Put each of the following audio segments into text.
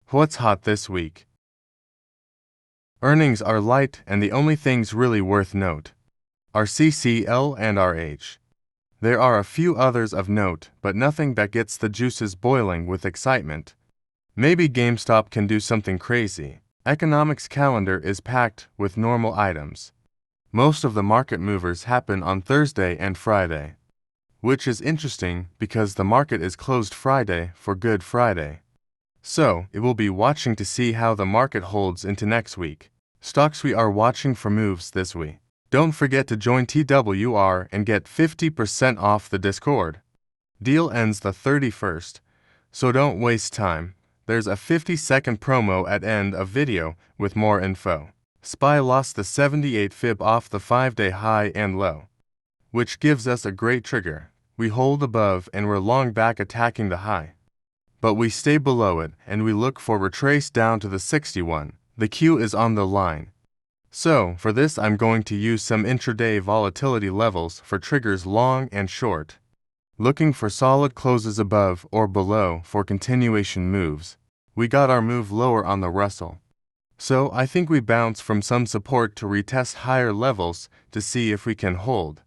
What's hot this week? Earnings are light, and the only things really worth note are CCL and RH. There are a few others of note, but nothing that gets the juices boiling with excitement. Maybe GameStop can do something crazy. Economics calendar is packed with normal items. Most of the market movers happen on Thursday and Friday, which is interesting because the market is closed Friday for Good Friday. So, it will be watching to see how the market holds into next week. Stocks we are watching for moves this week. Don't forget to join TWR and get 50% off the Discord. Deal ends the 31st, so don't waste time. There's a 50-second promo at end of video with more info. SPY lost the 78 fib off the 5-day high and low, which gives us a great trigger. We hold above and we're long back attacking the high, but we stay below it and we look for retrace down to the 61. The Q is on the line. So, for this I'm going to use some intraday volatility levels for triggers long and short, looking for solid closes above or below for continuation moves. We got our move lower on the Russell, so I think we bounce from some support to retest higher levels to see if we can hold,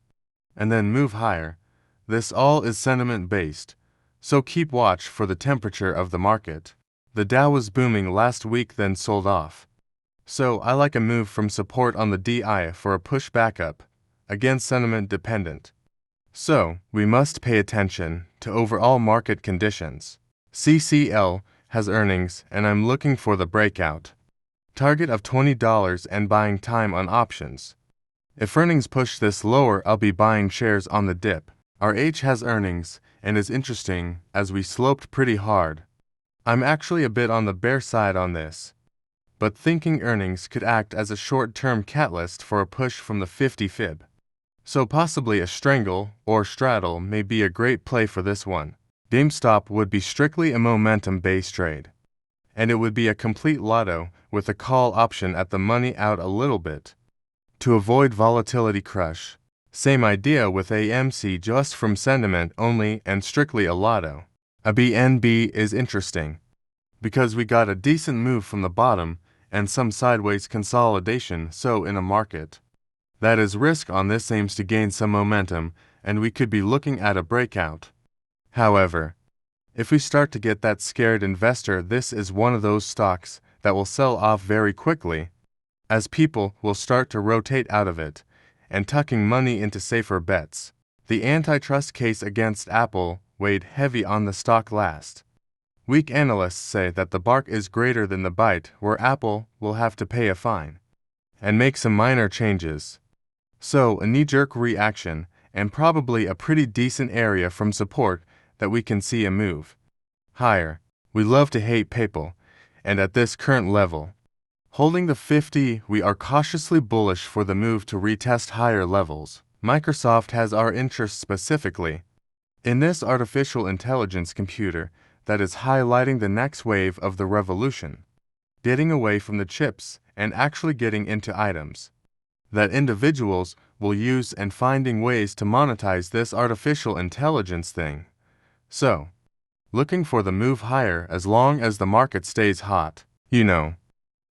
and then move higher. This all is sentiment based, so keep watch for the temperature of the market. The Dow was booming last week then sold off, so I like a move from support on the DI for a push back up, again sentiment dependent. So, we must pay attention to overall market conditions. CCL has earnings and I'm looking for the breakout. Target of $20 and buying time on options. If earnings push this lower, I'll be buying shares on the dip. RH has earnings and is interesting as we sloped pretty hard. I'm actually a bit on the bear side on this, but thinking earnings could act as a short-term catalyst for a push from the 50 fib. So possibly a strangle or straddle may be a great play for this one. GameStop would be strictly a momentum-based trade, and it would be a complete lotto with a call option at the money out a little bit to avoid volatility crush. Same idea with AMC, just from sentiment only and strictly a lotto. A BNB is interesting because we got a decent move from the bottom and some sideways consolidation, so in a market that is risk on this aims to gain some momentum and we could be looking at a breakout. However, if we start to get that scared investor, this is one of those stocks that will sell off very quickly, as people will start to rotate out of it and tucking money into safer bets. The antitrust case against Apple weighed heavy on the stock last week. Analysts say that the bark is greater than the bite, where Apple will have to pay a fine and make some minor changes. So, a knee-jerk reaction and probably a pretty decent area from support that we can see a move higher. We love to hate PayPal, and at this current level, holding the 50, we are cautiously bullish for the move to retest higher levels. Microsoft has our interest specifically in this artificial intelligence computer that is highlighting the next wave of the revolution, getting away from the chips and actually getting into items that individuals will use and finding ways to monetize this artificial intelligence thing. So, looking for the move higher as long as the market stays hot. You know,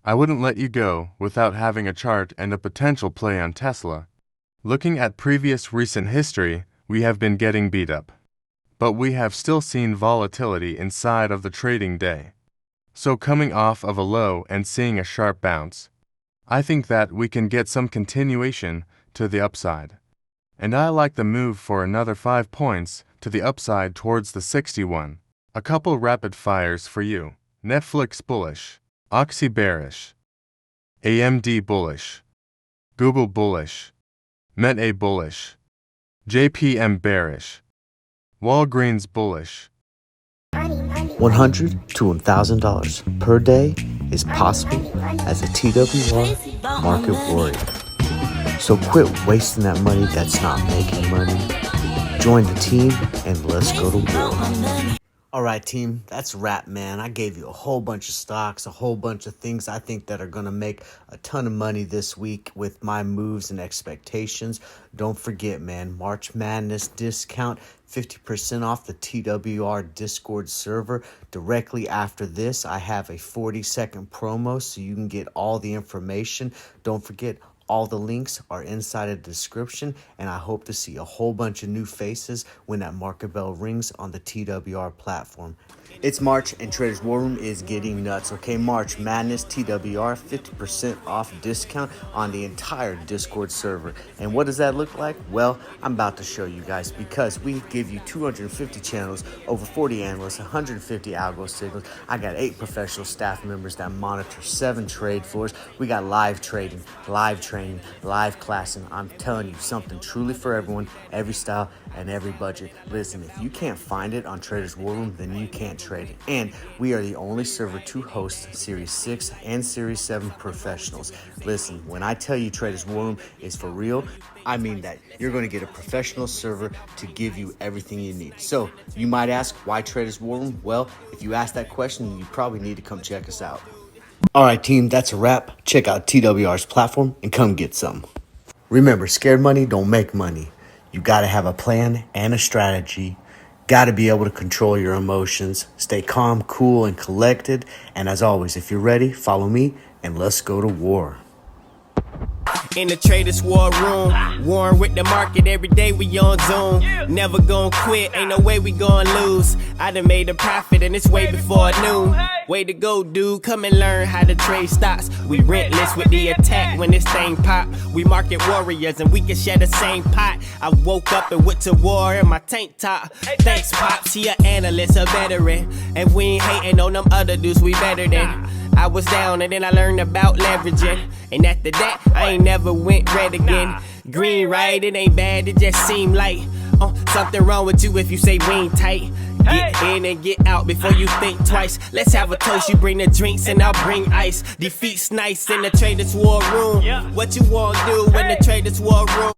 I wouldn't let you go without having a chart and a potential play on Tesla. Looking at previous recent history, we have been getting beat up, but we have still seen volatility inside of the trading day. So coming off of a low and seeing a sharp bounce, I think that we can get some continuation to the upside. And I like the move for another 5 points to the upside towards the 61. A couple rapid fires for you. Netflix bullish, Oxy bearish, AMD bullish, Google bullish, Meta bullish, JPM bearish, Walgreens bullish. $100 to $1,000 per day is possible as a TWR market warrior. So quit wasting that money that's not making money. Join the team and let's go to war. All right, team, that's a wrap, man. I gave you a whole bunch of stocks, a whole bunch of things I think that are going to make a ton of money this week with my moves and expectations. Don't forget, man, March Madness discount, 50% off the TWR Discord server. Directly after this, I have a 40-second promo so you can get all the information. Don't forget, all the links are inside of the description, and I hope to see a whole bunch of new faces when that market bell rings on the TWR platform. It's March, and Traders War Room is getting nuts, okay? March Madness TWR, 50% off discount on the entire Discord server. And what does that look like? Well, I'm about to show you guys, because we give you 250 channels, over 40 analysts, 150 algo signals. I got 8 professional staff members that monitor 7 trade floors. We got live trading, live training, live classing. I'm telling you, something truly for everyone, every style, and every budget. Listen, if you can't find it on Traders War Room, then you can't trade it. And we are the only server to host Series 6 and Series 7 professionals. Listen, when I tell you Traders War Room is for real, I mean that. You're going to get a professional server to give you everything you need. So you might ask, why Traders War Room? Well, if you ask that question, you probably need to come check us out. All right, team, that's a wrap. Check out TWR's platform and come get some. Remember, scared money don't make money. You got to have a plan and a strategy. Got to be able to control your emotions. Stay calm, cool, and collected. And as always, if you're ready, follow me and let's go to war. In the Traders War Room, warring with the market every day, we on Zoom. Never gonna quit, ain't no way we gonna lose. I done made a profit and it's way before noon. Way to go, dude, come and learn how to trade stocks. We rentless with the attack when this thing pop. We market warriors and we can share the same pot. I woke up and went to war in my tank top. Thanks, Pops, he an analyst, a veteran. And we ain't hating on them other dudes, we better than. I was down and then I learned about leveraging. And after that, I ain't never went red again. Green, right? It ain't bad, it just seemed like something wrong with you if you say we ain't tight. Get in and get out before you think twice. Let's have a toast, you bring the drinks and I'll bring ice. Defeat's nice in the Traders War Room. What you wanna do in the Traders War Room?